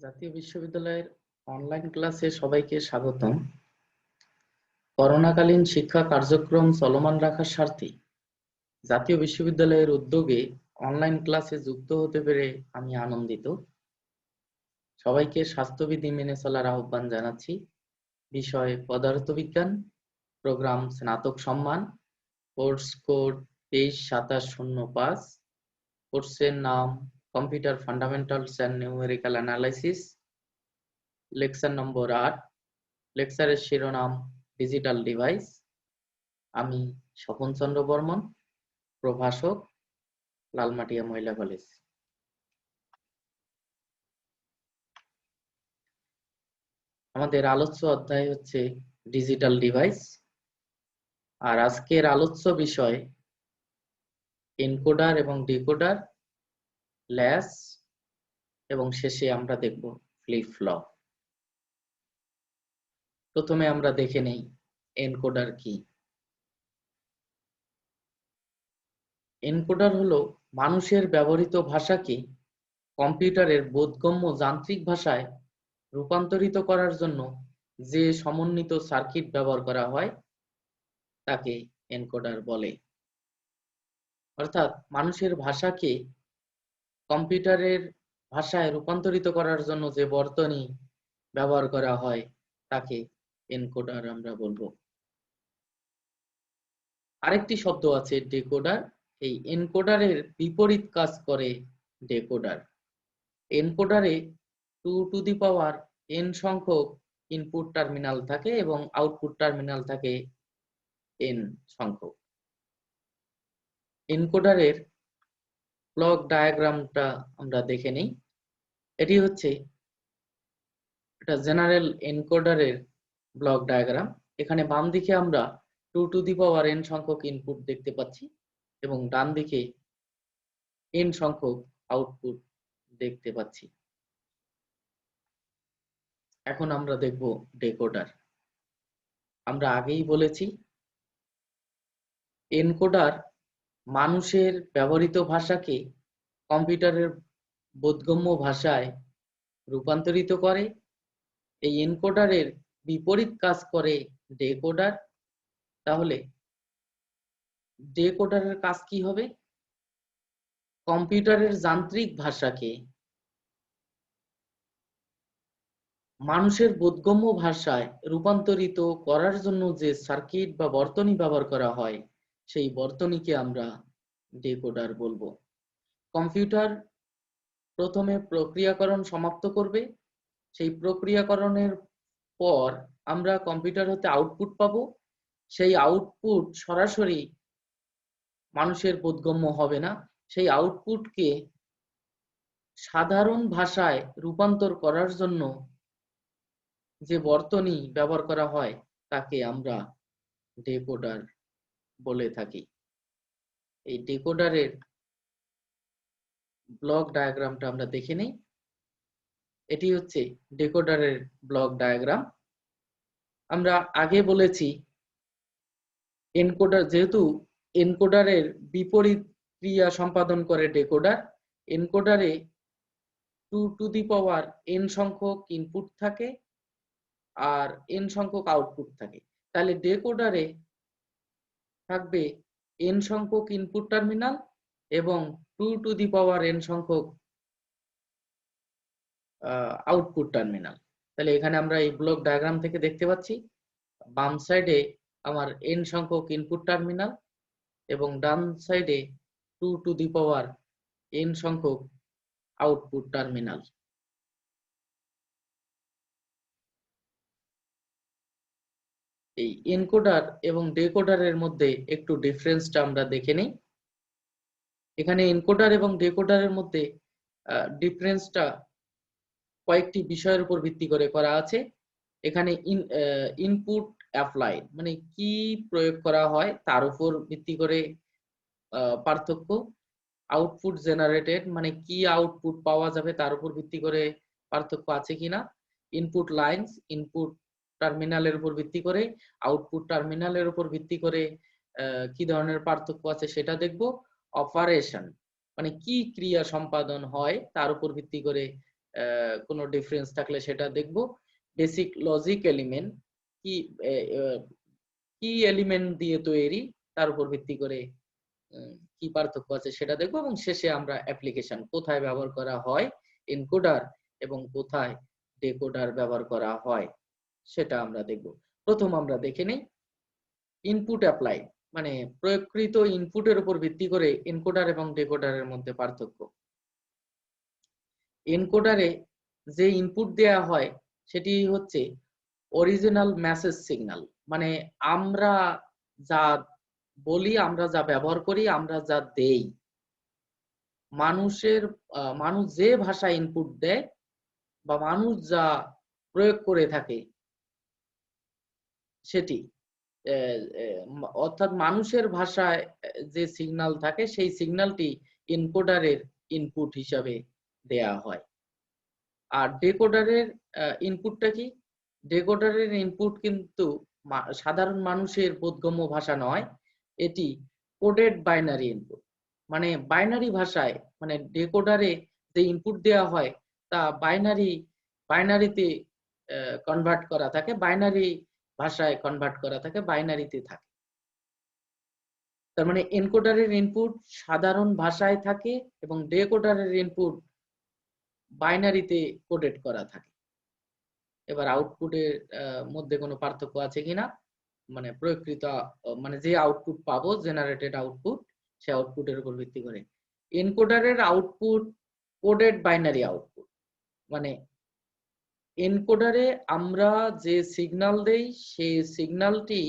জাতীয় বিশ্ববিদ্যালয়ের অনলাইন ক্লাসে সবাইকে স্বাগতম। করোনাকালীন শিক্ষা কার্যক্রম চলমান রাখার স্বার্থে জাতীয় বিশ্ববিদ্যালয়ের উদ্যোগে অনলাইন ক্লাসে যুক্ত হতে পেরে আমি আনন্দিত। সবাইকে স্বাস্থ্যবিধি মেনে চলার আহ্বান জানাচ্ছি। বিষয় পদার্থবিজ্ঞান, প্রোগ্রাম স্নাতক সম্মান, কোর্স কোড 232705, কোর্সের নাম computer fundamentals and numerical analysis, lecture number 8, লেকচারের শিরোনাম ডিজিটাল ডিভাইস। আমি স্বপন চন্দ্র বর্মন, প্রভাষক, লালমাটিয়া মহিলা কলেজ। আমাদের আলোচ্য অধ্যায় হচ্ছে ডিজিটাল ডিভাইস, আর আজকের আলোচ্য বিষয় এনকোডার এবং ডিকোডার, ল্যাচ, এবং শেষে আমরা দেখব ফ্লিপ ফ্লপ। প্রথমে আমরা দেখে নেই এনকোডার কি। এনকোডার হলো মানুষের ব্যবহৃত ভাষাকে কম্পিউটারের বোধগম্য যান্ত্রিক ভাষায় রূপান্তরিত করার জন্য যে সমন্বিত সার্কিট ব্যবহার করা হয় তাকে এনকোডার বলে। অর্থাৎ মানুষের ভাষাকে কম্পিউটারের ভাষায় রূপান্তরিত করার জন্য যে বর্তনী ব্যবহার করা হয় তাকে এনকোডার আমরা বলবো। আরেকটি শব্দ আছে ডিকোডার। এই এনকোডারের বিপরীত কাজ করে ডিকোডার। এনকোডারে 2n সংখ্যক ইনপুট টার্মিনাল থাকে এবং আউটপুট টার্মিনাল থাকে n সংখ্যক। এনকোডারের ব্লক ডায়াগ্রামটা আমরা দেখে নেই। এটি হচ্ছে এটা জেনারেল এনকোডারের ব্লক ডায়াগ্রাম। এখানে বাম দিকে আমরা 2n সংখ্যক ইনপুট দেখতে পাচ্ছি এবং ডান দিকে n সংখ্যক আউটপুট দেখতে পাচ্ছি। এখন আমরা দেখব ডিকোডার। আমরা আগেই বলেছি এনকোডার মানুষের ব্যবহৃত ভাষাকে কম্পিউটারের বোধগম্য ভাষায় রূপান্তরিত করে। এই এনকোডারের বিপরীত কাজ করে ডিকোডার। তাহলে ডিকোডারের কাজ কি হবে? কম্পিউটারের যান্ত্রিক ভাষাকে মানুষের বোধগম্য ভাষায় রূপান্তরিত করার জন্য যে সার্কিট বা বর্তনী ব্যবহার করা হয় সেই বর্তনীকে আমরা ডিকোডার বলবো। কম্পিউটার প্রথমে প্রক্রিয়াকরণ সমাপ্ত করবে। সেই প্রক্রিয়াকরণের পর আমরা কম্পিউটার হতে আউটপুট পাবো। সেই আউটপুট সরাসরি মানুষের বোধগম্য হবে না। সেই আউটপুটকে সাধারণ ভাষায় রূপান্তর করার জন্য যে বর্তনী ব্যবহার করা হয় তাকে আমরা ডিকোডার বলে থাকি। এই ডিকোডারের ব্লক ডায়াগ্রামটা আমরা দেখে নেই। এটি হচ্ছে ডিকোডারের ব্লক ডায়াগ্রাম। আমরা আগে বলেছি এনকোডার, যেহেতু এনকোডারের বিপরীত ক্রিয়া সম্পাদন করে ডিকোডার, এনকোডারে 2n সংখ্যক ইনপুট থাকে আর n সংখ্যক আউটপুট থাকে। তাহলে ডিকোডারে থাকবে n সংখ্যক ইনপুট টার্মিনাল এবং 2n সংখ্যক আউটপুট টার্মিনাল। তাহলে এখানে আমরা এই ব্লক ডায়াগ্রাম থেকে দেখতে পাচ্ছি বাম সাইডে আমার n সংখ্যক ইনপুট টার্মিনাল এবং ডান সাইডে 2n সংখ্যক আউটপুট টার্মিনাল। এই এনকোডার এবং ডিকোডারের মধ্যে একটু ডিফারেন্সটা আমরা দেখে নেই। এখানে এনকোডার এবং ডিকোডারের মধ্যে ডিফারেন্সটা কয়েকটি বিষয়ের উপর ভিত্তি করে করা আছে। এখানে ইনপুট অ্যাপ্লাই মানে কি প্রয়োগ করা হয় তার উপর ভিত্তি করে পার্থক্য। আউটপুট জেনারেটেড মানে কি আউটপুট পাওয়া যাবে তার উপর ভিত্তি করে পার্থক্য আছে কিনা। ইনপুট লাইনস ইনপুট টার্মিনালের উপর ভিত্তি করে, আউটপুট টার্মিনালের উপর ভিত্তি করে কি ধরনের পার্থক্য আছে সেটা দেখব। অপারেশন মানে কি ক্রিয়া সম্পাদন হয় তার উপর ভিত্তি করে কোনো ডিফারেন্স থাকলে সেটা দেখব। বেসিক লজিক এলিমেন্ট কি কি এলিমেন্ট দিয়ে তৈরি, তার উপর ভিত্তি করে কি পার্থক্য আছে সেটা দেখব, এবং শেষে আমরা অ্যাপ্লিকেশন কোথায় ব্যবহার করা হয় এনকোডার এবং কোথায় ডিকোডার ব্যবহার করা হয় সেটা আমরা দেখব। প্রথম আমরা দেখে নেই ইনপুট অ্যাপ্লাই, মানে প্রয়োগকৃত ইনপুটের উপর ভিত্তি করে এনকোডার এবং ডিকোডারের মধ্যে পার্থক্য। এনকোডারে যে ইনপুট দেয়া হয় সেটি হচ্ছে অরিজিনাল মেসেজ সিগন্যাল, মানে আমরা যা বলি, আমরা যা ব্যবহার করি, আমরা যা দেই, মানুষ যে ভাষা ইনপুট দেয় বা মানুষ যা প্রয়োগ করে থাকে সেটি, অর্থাৎ মানুষের ভাষায় যে সিগন্যাল থাকে সেই সিগন্যালটি এনকোডারের ইনপুট হিসাবে দেয়া হয়। আর ডিকোডারের ইনপুটটা কি? ডিকোডারের ইনপুট কিন্তু সাধারণ মানুষের বোধগম্য ভাষা নয়, এটি কোডেড বাইনারি ইনপুট, মানে বাইনারি ভাষায়, মানে ডিকোডারে যে ইনপুট দেওয়া হয় তা বাইনারিতে কনভার্ট করা থাকে, বাইনারি ভাষায় কনভার্ট করা থাকে, বাইনারিতে থাকে। তার মানে এনকোডারের ইনপুট সাধারণ ভাষায় থাকে এবং ডিকোডারের ইনপুট বাইনারিতে কোডেড করা থাকে। এবার আউটপুটের মধ্যে কোনো পার্থক্য আছে কিনা, মানে প্রয়োগকৃত মানে যে আউটপুট পাবো, জেনারেটেড আউটপুট, সে আউটপুটের উপর ভিত্তি করে এনকোডারের আউটপুট কোডেড বাইনারি আউটপুট, মানে এনকোডারে আমরা যে সিগন্যাল দেই সেই সিগন্যালটি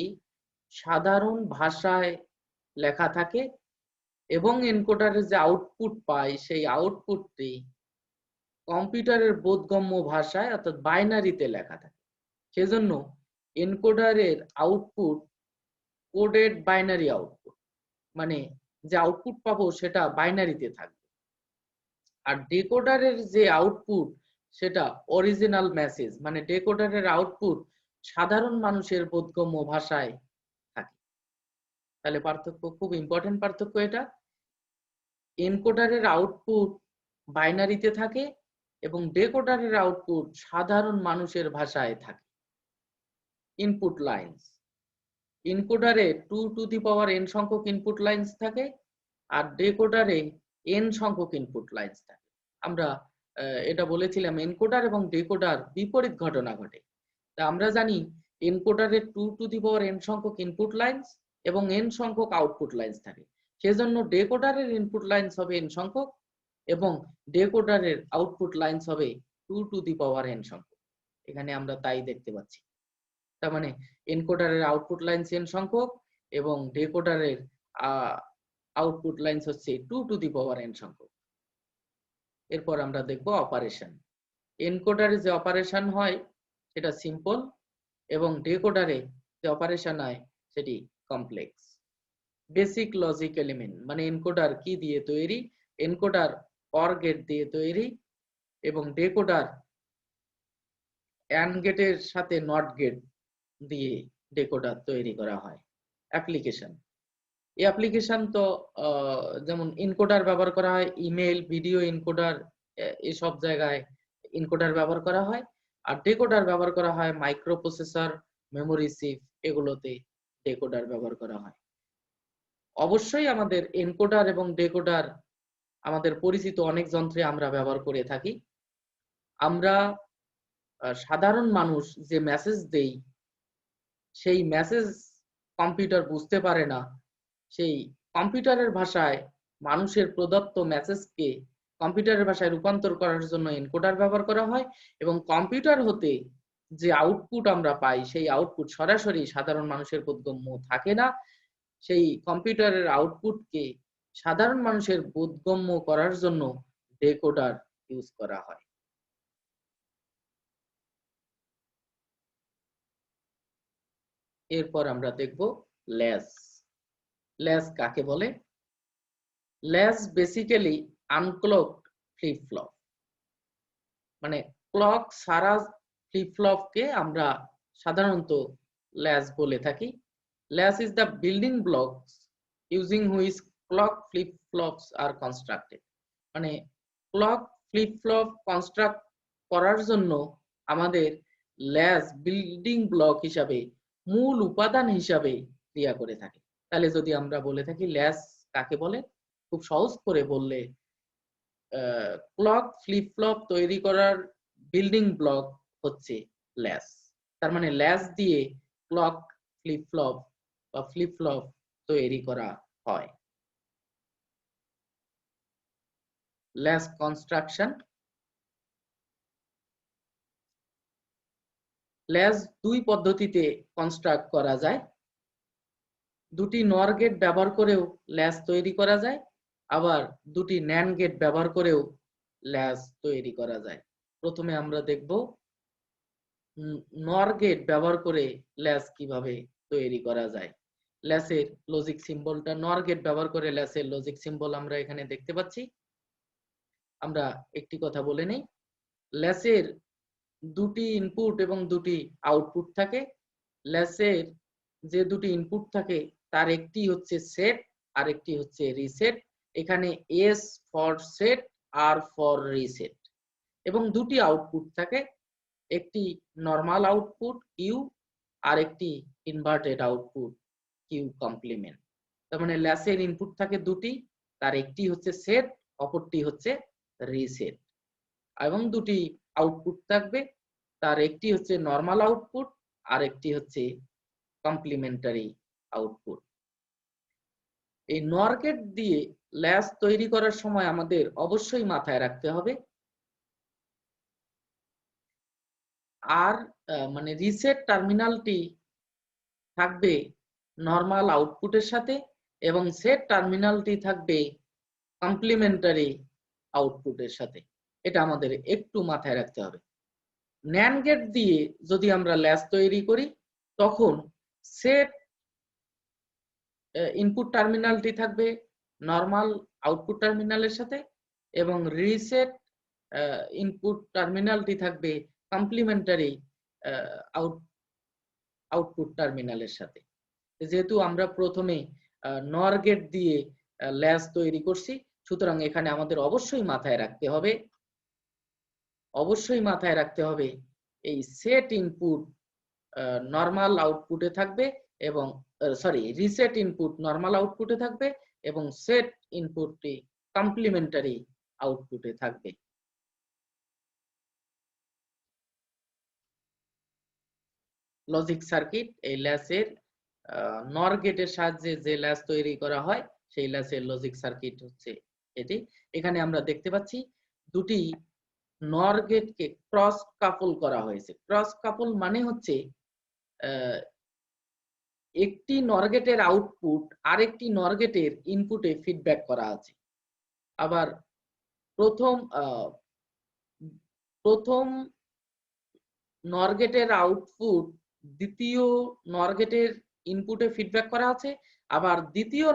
সাধারণ ভাষায় লেখা থাকে এবং এনকোডারে যে আউটপুট পাই সেই আউটপুটটি কম্পিউটারের বোধগম্য ভাষায় অর্থাৎ বাইনারিতে লেখা থাকে। সেজন্য এনকোডারের আউটপুট কোডেড বাইনারি আউটপুট, মানে যে আউটপুট পাবো সেটা বাইনারিতে থাকবে। আর ডিকোডারের যে আউটপুট সেটা অরিজিনাল মেসেজ, মানে ডিকোডারের আউটপুট সাধারণ মানুষের বোধগম্য ভাষায় থাকে। তাহলে পার্থক্য, খুব ইম্পর্টেন্ট পার্থক্য এটা। এনকোডারের আউটপুট বাইনারিতে থাকে এবং ডিকোডারের আউটপুট সাধারণ মানুষের ভাষায় থাকে। ইনপুট লাইন্স, এনকোডারে 2 টু দি পাওয়ার n সংখ্যক ইনপুট লাইন্স থাকে আর ডিকোডারে n সংখ্যক ইনপুট লাইন্স থাকে। আমরা এটা বলেছিলাম এনকোডার এবং ডিকোডার বিপরীত ঘটনা ঘটে। তা আমরা জানি এনকোডারে 2 টু দি পাওয়ার n সংখ্যক ইনপুট লাইন্স এবং n সংখ্যক আউটপুট লাইন্স থাকে, সেজন্য ডিকোডারের ইনপুট লাইন্স হবে n সংখ্যক এবং ডিকোডারের আউটপুট লাইন্স হবে 2 টু দি পাওয়ার n সংখ্যক। এখানে আমরা তাই দেখতে পাচ্ছি। তার মানে এনকোডারের আউটপুট লাইন্স n সংখ্যক এবং ডিকোডারের আউটপুট লাইন্স হচ্ছে 2 টু দি পাওয়ার n সংখ্যক। এরপর আমরা দেখব অপারেশন। এনকোডারে যে অপারেশন হয় সেটা সিম্পল এবং ডিকোডারে যে অপারেশন হয় সেটি কমপ্লেক্স। বেসিক লজিক এলিমেন্ট, মানে এনকোডার কি দিয়ে তৈরি? এনকোডার অর গেট দিয়ে তৈরি এবং ডিকোডার অ্যান্ড গেটের সাথে নট গেট দিয়ে ডিকোডার তৈরি করা হয়। অ্যাপ্লিকেশন, এই অ্যাপ্লিকেশন তো যেমন এনকোডার ব্যবহার করা হয় ইমেল, ভিডিও এনকোডার, এসব জায়গায় এনকোডার ব্যবহার করা হয়। আর ডিকোডার ব্যবহার করা হয় মাইক্রো প্রসেসর, মেমোরি চিপ, এগুলোতে ডিকোডার ব্যবহার করা হয়। অবশ্যই আমাদের এনকোডার এবং ডিকোডার আমাদের পরিচিত অনেক যন্ত্রে আমরা ব্যবহার করে থাকি। আমরা সাধারণ মানুষ যে মেসেজ দেই সেই মেসেজ কম্পিউটার বুঝতে পারে না, সেই কম্পিউটারের ভাষায় মানুষের প্রদত্ত মেসেজকে কম্পিউটারের ভাষায় রূপান্তর করার জন্য এনকোডার ব্যবহার করা হয় এবং কম্পিউটার হতে যে আউটপুট আমরা পাই সেই আউটপুট সরাসরি সাধারণ মানুষের বোধগম্য থাকে না, সেই কম্পিউটারের আউটপুটকে সাধারণ মানুষের বোধগম্য করার জন্য ডিকোডার ইউজ করা হয়। এরপর আমরা দেখব ল্যাচ। ল্যাচ কাকে বলে? Latch basically unclocked flip flop, মানে ক্লক ছাড়া ফ্লিপ ফ্লপকে আমরা সাধারণত ল্যাচ বলে থাকি। Latch is the building blocks using which clock flip flops are constructed, মানে ক্লক ফ্লিপ ফ্লপ কনস্ট্রাক্ট করার জন্য আমাদের ল্যাচ বিল্ডিং ব্লক হিসাবে, মূল উপাদান হিসাবে ক্রিয়া করে থাকে। তাহলে যদি আমরা বলে থাকি ল্যাচ কাকে বলে, খুব সহজ করে বললে ক্লক ফ্লিপ ফ্লপ তৈরি করার বিল্ডিং ব্লক হচ্ছে ল্যাচ। তার মানে ল্যাচ দিয়ে ক্লক ফ্লিপ ফ্লপ বা ফ্লিপ ফ্লপ তৈরি করা হয়। Latch construction. ল্যাচ দুই পদ্ধতিতে কনস্ট্রাক্ট করা যায়। দুটি নর গেট ব্যবহার করেও ল্যাচ তৈরি করা যায়, আবার দুটি ন্যান্ড গেট ব্যবহার করেও ল্যাচ তৈরি করা যায়। প্রথমে আমরা দেখব নর গেট ব্যবহার করে ল্যাচ কিভাবে তৈরি করা যায়। ল্যাচের লজিক সিম্বলটা, নর গেট ব্যবহার করে ল্যাচের লজিক সিম্বল আমরা এখানে দেখতে পাচ্ছি। আমরা একটি কথা বলে নেই, ল্যাচের দুটি ইনপুট এবং দুটি আউটপুট থাকে। ল্যাচের যে দুটি ইনপুট থাকে তার একটি হচ্ছে সেট আর একটি হচ্ছে রিসেট। এখানে S for set, R for reset. এবং দুটি আউটপুট থাকে, একটি নরমাল আউটপুট কিউ আর একটি ইনভার্টেড আউটপুট কিউ কমপ্লিমেন্ট। তার মানে ল্যাচের ইনপুট থাকে দুটি, তার একটি হচ্ছে সেট, অপরটি হচ্ছে রিসেট। এবং দুটি আউটপুট থাকবে, তার একটি হচ্ছে নরমাল আউটপুট আর একটি হচ্ছে কমপ্লিমেন্টারি আউটপুট। এই নর গেট দিয়ে ল্যাচ তৈরি করার সময় আমাদের অবশ্যই মাথায় রাখতে হবে আর মানে রিসেট টার্মিনালটি থাকবে নরমাল আউটপুটের সাথে এবং সেট টার্মিনালটি থাকবে কমপ্লিমেন্টারি আউটপুটের সাথে। এটা আমাদের একটু মাথায় রাখতে হবে। ন্যান্ড গেট দিয়ে যদি আমরা ল্যাচ তৈরি করি তখন সেট ইনপুট টার্মিনালটি থাকবে নরমাল আউটপুট টার্মিনালের সাথে এবং রিসেট ইনপুট টার্মিনালটি থাকবে কমপ্লিমেন্টারি আউটপুট টার্মিনালের সাথে। যেহেতু আমরা প্রথমে নর গেট দিয়ে ল্যাচ তৈরি করছি, সুতরাং এখানে আমাদের অবশ্যই মাথায় রাখতে হবে এই সেট ইনপুট নরমাল আউটপুটে থাকবে এবং রিসেট ইনপুট নরমাল আউটপুটে থাকবে এবং সেট ইনপুটটি কমপ্লিমেন্টারি আউটপুটে থাকবে। লজিক সার্কিট, এই ল্যাচের নর গেটের সাহায্যে যে ল্যাচ তৈরি করা হয় সেই ল্যাচের লজিক সার্কিট হচ্ছে এটি। এখানে আমরা দেখতে পাচ্ছি দুটি নর গেটকে ক্রস কাপল করা হয়েছে। ক্রস কাপল মানে হচ্ছে একটি নর গেটের আউটপুট আরেকটি নর গেটের ইনপুটে ফিডব্যাক করা আছে। আবার প্রথম নর গেটের আউটপুট দ্বিতীয় নর গেটের ইনপুটে ফিডব্যাক করা আছে, আবার দ্বিতীয়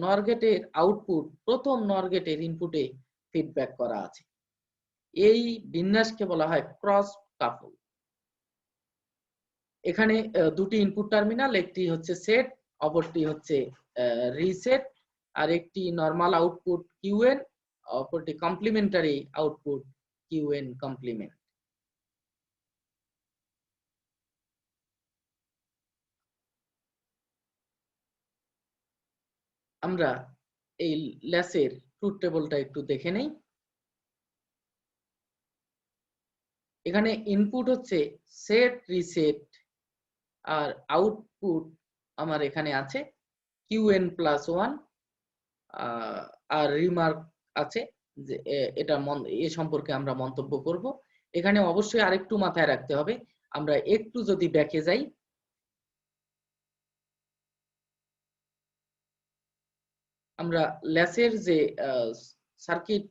নর গেটের আউটপুট প্রথম নর গেটের ইনপুটে ফিডব্যাক করা আছে। এই বিন্যাসকে বলা হয় ক্রস কাপল। এখানে দুটি ইনপুট টার্মিনাল, একটি হচ্ছে সেট, অপরটি হচ্ছে রিসেট, আর একটি নরমাল আউটপুট কিউএন, অপরটি কমপ্লিমেন্টারি আউটপুট কিউএন কমপ্লিমেন্ট। আমরা এই ল্যাচের ট্রুথ টেবলটা একটু দেখে নেই। এখানে ইনপুট হচ্ছে সেট রিসেট আর আউটপুট আমার এখানে আছে qn+1 আর রিমার্ক আছে যে এটা এ সম্পর্কে আমরা মন্তব্য করব। এখানে অবশ্যই আরেকটু মাথায় রাখতে হবে, আমরা একটু যদি ব্যাকে যাই, আমরা ল্যাচের যে সার্কিট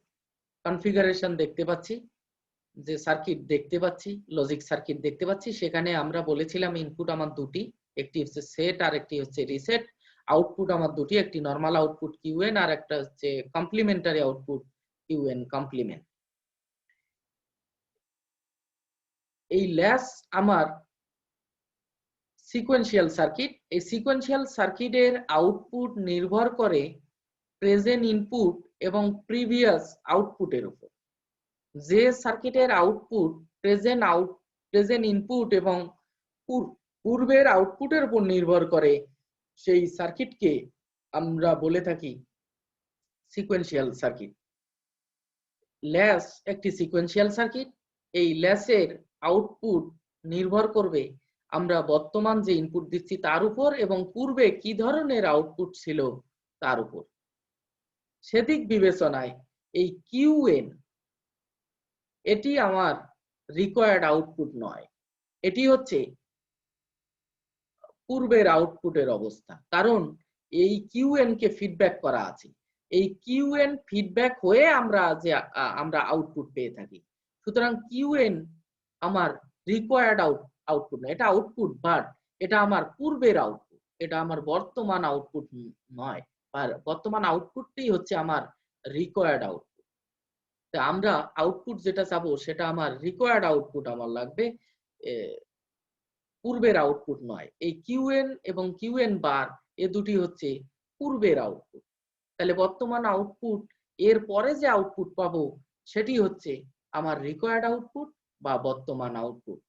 কনফিগারেশন দেখতে পাচ্ছি, যে সার্কিট দেখতে পাচ্ছি, লজিক সার্কিট দেখতে পাচ্ছি, সেখানে আমরা বলেছিলাম ইনপুট আমার দুটি, একটি হচ্ছে সেট আর একটি হচ্ছে রিসেট। আউটপুট আমার দুটি, একটি নরমাল আউটপুট কিউএন আর একটা হচ্ছে কমপ্লিমেন্টারি আউটপুট কিউএন কমপ্লিমেন্ট। এই ল্যাচ আমার সিকোয়েন্সিয়াল সার্কিট। এই সিকোয়েন্সিয়াল সার্কিটের আউটপুট নির্ভর করে প্রেজেন্ট ইনপুট এবং প্রিভিয়াস আউটপুটের উপর। যে সার্কিটের আউটপুট প্রেজেন্ট ইনপুট এবং পূর্বের আউটপুটের উপর নির্ভর করে সেই সার্কিটকে আমরা বলে থাকি সিকোয়েন্সিয়াল সার্কিট। ল্যাচ একটি সিকোয়েন্সিয়াল সার্কিট। এই ল্যাচের আউটপুট নির্ভর করবে আমরা বর্তমান যে ইনপুট দিচ্ছি তার উপর এবং পূর্বে কি ধরনের আউটপুট ছিল তার উপর। সেদিক বিবেচনায় এই কিউএন এটি আমার রিকোয়ার্ড আউটপুট নয়, এটি হচ্ছে পূর্বের আউটপুটের অবস্থা। কারণ এই কিউএন কে ফিডব্যাক করা আছে, এই কিউএন ফিডব্যাক হয়ে আমরা আউটপুট পেয়ে থাকি। সুতরাং কিউএন আমার রিকোয়ার্ড আউটপুট না, এটা আউটপুট, বাট এটা আমার পূর্বের আউটপুট, এটা আমার বর্তমান আউটপুট নয়। আর বর্তমান আউটপুটটি হচ্ছে আমার রিকোয়ার্ড আউটপুট। তা আমরা আউটপুট যেটা চাবো সেটা আমার রিকোয়ার্ড আউটপুট আমার লাগবে, পূর্বের আউটপুট নয়। এই কিউএন এবং কিউএন বার এ দুটি হচ্ছে পূর্বের আউটপুট। তাহলে বর্তমান আউটপুট এর পরে যে আউটপুট পাবো সেটি হচ্ছে আমার রিকোয়ার্ড আউটপুট বা বর্তমান আউটপুট।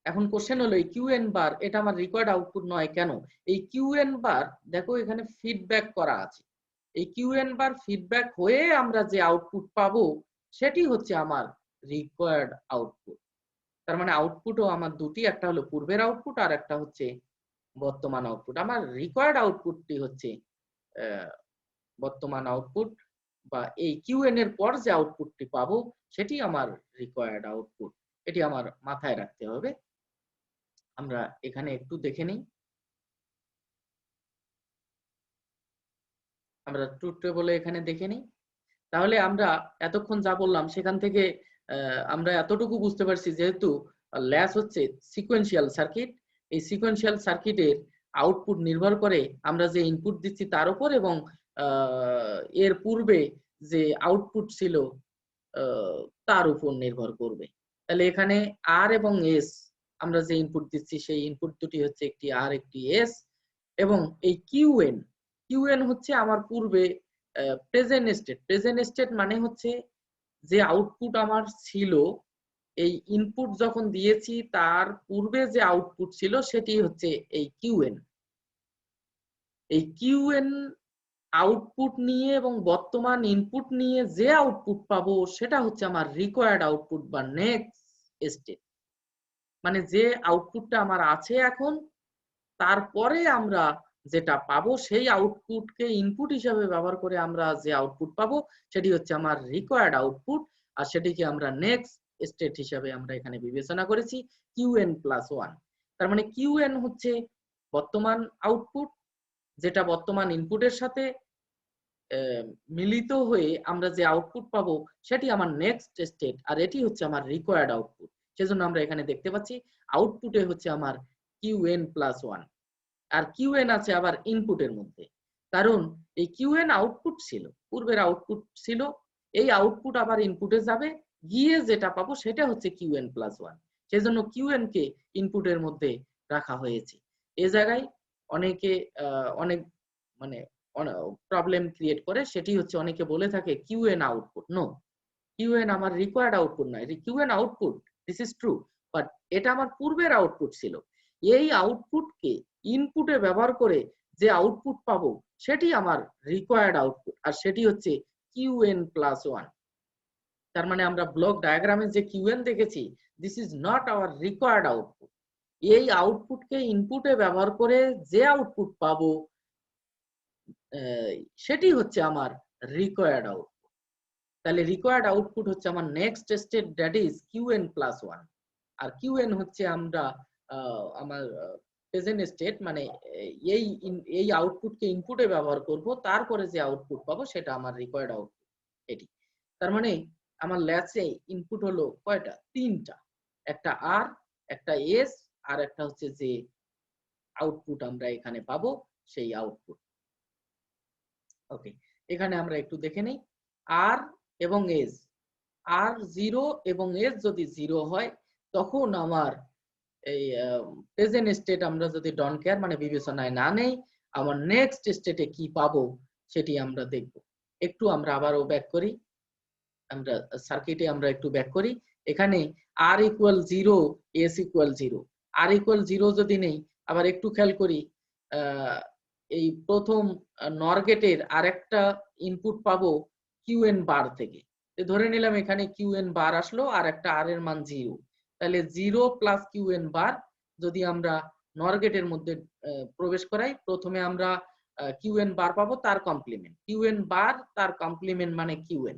এখন কোশ্চেন হলো এই কিউএন বার এটা আমার রিকোয়ার্ড আউটপুট নয় কেন? এই কিউএন বার দেখো এখানে ফিডব্যাক করা আছে, এই কিউএন বার ফিডব্যাক হয়ে আমরা যে আউটপুট পাবো সেটি হচ্ছে আমার রিকোয়ার্ড আউটপুট। তার মানে আউটপুটও আমার দুটি, একটা হলো পূর্বের আউটপুট আর একটা হচ্ছে বর্তমান আউটপুট। আমার রিকোয়ার্ড আউটপুটটি হচ্ছে বর্তমান আউটপুট, বা এই কিউএন এর পর যে আউটপুটটি পাবো সেটি আমার রিকোয়ার্ড আউটপুট। এটি আমার মাথায় রাখতে হবে। আমরা এখানে একটু দেখে নিই, আমরা ট্রুথ টেবলে এখানে দেখে নিই। তাহলে আমরা এতক্ষণ যা বললাম সেখান থেকে আমরা এতটুকু বুঝতে পারছি, যেহেতু ল্যাচ হচ্ছে সিকোয়েন্সিয়াল সার্কিট, এই সিকোয়েন্সিয়াল সার্কিটের আউটপুট নির্ভর করে আমরা যে ইনপুট দিচ্ছি তার উপর, এবং এর পূর্বে যে আউটপুট ছিল তার উপর নির্ভর করবে। তাহলে এখানে আর এবং এস, আমরা যে ইনপুট দিচ্ছি সেই ইনপুট দুটি হচ্ছে একটি আর একটি এস, এবং এই কিউএন হচ্ছে আমার পূর্বে প্রেজেন্ট স্টেট। প্রেজেন্ট স্টেট মানে হচ্ছে যে আউটপুট আমার ছিল, এই ইনপুট যখন দিয়েছি তার পূর্বে যে আউটপুট ছিল সেটি হচ্ছে এই কিউএন। এই কিউএন আউটপুট নিয়ে এবং বর্তমান ইনপুট নিয়ে যে আউটপুট পাবো সেটা হচ্ছে আমার রিকোয়ার্ড আউটপুট বা নেক্সট স্টেট। মানে যে আউটপুটটা আমার আছে এখন, তারপরে আমরা যেটা পাবো সেই আউটপুটকে ইনপুট হিসাবে ব্যবহার করে আমরা যে আউটপুট পাবো সেটি হচ্ছে আমার রিকোয়ার্ড আউটপুট, আর সেটিকে আমরা নেক্সট স্টেট হিসাবে আমরা এখানে বিবেচনা করেছি Qn+1। তার মানে Qn হচ্ছে বর্তমান আউটপুট, যেটা বর্তমান ইনপুটের সাথে মিলিত হয়ে আমরা যে আউটপুট পাবো সেটি আমার নেক্সট স্টেট, আর এটি হচ্ছে আমার রিকোয়ার্ড আউটপুট। সেজন্য আমরা এখানে দেখতে পাচ্ছি আউটপুটে হচ্ছে আমার Qn+1, আর কিউএন আছে আবার ইনপুটের মধ্যে। কারণ এই কিউএন আউটপুট ছিল, পূর্বের আউটপুট ছিল, এই আউটপুট আবার ইনপুটে যাবে, গিয়ে যেটা পাবো সেটা হচ্ছে Qn+1। সেজন্য কিউএন কে ইনপুটের মধ্যে রাখা হয়েছে। এ জায়গায় অনেকে অনেক মানে প্রবলেম ক্রিয়েট করে, সেটি হচ্ছে অনেকে বলে থাকে কিউএন আউটপুট। নো, কিউএন আমার রিকোয়ার্ড আউটপুট নয়। QN output, this is true, but এটা আমার পূর্বের আউটপুট ছিল। এই আউটপুটকে ইনপুটে ব্যবহার করে যে আউটপুট পাবো সেটি আমার রিকোয়ার্ড আউটপুট, আর সেটি হচ্ছে Qn+1। তার মানে আমরা ব্লক ডায়াগ্রামে যে কিউএন দেখেছি, this is not our required output. এই আউটপুটকে ইনপুটে ব্যবহার করে যে আউটপুট পাবো সেটি হচ্ছে আমার রিকোয়ার্ড আউটপুট। তাহলে রিকোয়ার্ড আউটপুট হচ্ছে আমার next state, that is Qn+1। আর কিউএন হচ্ছে আমরা আমার প্রেজেন্ট স্টেট, মানে এই আউটপুটকে ইনপুটে ব্যবহার করব, তারপরে যে আউটপুট পাবো সেটা আমার রিকোয়ার্ড আউটপুট এটি। তার মানে আমার ল্যাচে ইনপুট হলো কয়টা? তিনটা, একটা আর, একটা এস, আর একটা হচ্ছে যে আউটপুট আমরা এখানে পাবো সেই আউটপুট। ওকে, এখানে আমরা একটু দেখে নেই আর এবং এস। আর 0 এবং এস যদি 0 হয় তখন আমার এই প্রেজেন্ট স্টেট আমরা যদি ডন কেয়ার মানে বিবেচনায় না নেই, আমার নেক্সট স্টেটে কি পাবো সেটি আমরা দেখব। একটু আমরা আবারও ব্যাক করি। আমরা সার্কিটে আমরা একটু ব্যাক করি। এখানে আর ইকুয়াল 0, এস ইকুয়াল 0। আর ইকুয়াল 0 যদি নেই, আবার একটু খেয়াল করি, এই প্রথম নর গেটের আরেকটা ইনপুট পাবো কিউএন বার থেকে। ধরে নিলাম এখানে কিউএন বার আসলো আর একটা আর এর মান 0, তাহলে 0 প্লাস কিউএন বার যদি আমরা নর গেটের মধ্যে প্রবেশ করাই, প্রথমে আমরা কিউএন বার পাবো তার কমপ্লিমেন্ট, কিউএন বার তার কমপ্লিমেন্ট মানে কিউএন,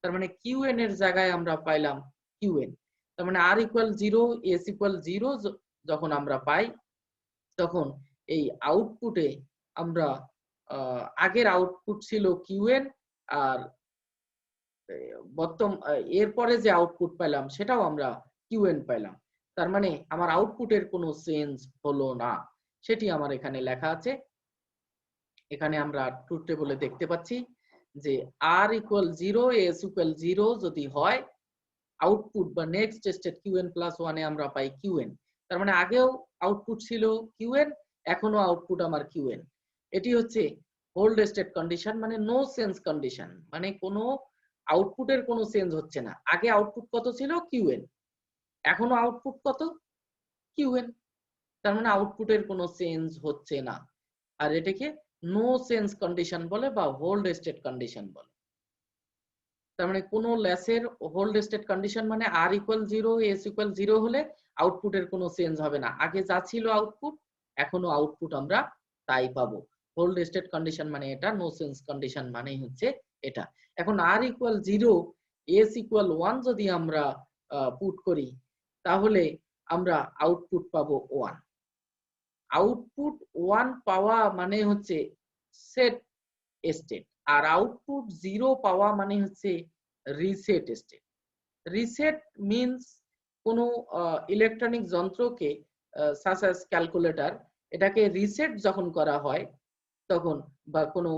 তার মানে কিউএন এর জায়গায় আমরা পাইলাম কিউএন। তার মানে আর ইকুয়াল 0, এস ইকুয়াল 0 যখন আমরা পাই, তখন এই আউটপুটে আমরা আগের আউটপুট ছিল কিউএন, আর এরপরে যে আউটপুট পেলাম সেটাও আমরা কিউএন পেলাম। তার মানে আমার আউটপুটের কোনো চেঞ্জ হলো না, সেটি আমার এখানে লেখা আছে। এখানে আমরা ট্রুথ টেবলে দেখতে পাচ্ছি যে আর ইকুয়াল 0, এস ইকুয়াল 0 যদি হয়, আউটপুট বা নেক্সট স্টেট কিউএন প্লাস 1 এ আমরা পাই কিউএন। তার মানে আগেও আউটপুট ছিল কিউএন, এখনো আউটপুট আমার কিউএন। এটি হচ্ছে হোল্ড স্টেট কন্ডিশন, মানে নো চেঞ্জ কন্ডিশন, মানে কোনো আউটপুটের কোনো চেঞ্জ হচ্ছে না। আগে আউটপুট কত ছিল? কিউএন, এখনো আউটপুট কত? কিউএন। তার মানে আউটপুটের কোনো চেঞ্জ হচ্ছে না, আর এটাকে নো চেঞ্জ কন্ডিশন বলে বা হোল্ড স্টেট কন্ডিশন বলে। তার মানে কোনো ল্যাসের হোল্ড স্টেট কন্ডিশন মানে আর ইকুয়াল 0, এস ইকুয়াল 0 হলে আউটপুটের কোনো চেঞ্জ হবে না, আগে যা ছিল আউটপুট এখনো আউটপুট আমরা তাই পাবো। হোল্ড স্টেট কন্ডিশন মানে এটা, নো চেঞ্জ কন্ডিশন মানেই হচ্ছে এটা। এখন আর ইকুয়াল 0, এস ইকুয়াল 1 যদি আমরা পুট করি, তাহলে আমরা আউটপুট পাবো 1। আউটপুট 1 পাওয়া মানে হচ্ছে সেট স্টেট, আর আউটপুট 0 পাওয়া মানে হচ্ছে রিসেট স্টেট। রিসেট মিন্স কোনো ইলেকট্রনিক যন্ত্রকে সাচ অ্যাজ ক্যালকুলেটর, এটাকে রিসেট যখন করা হয় তখন, বা কোনো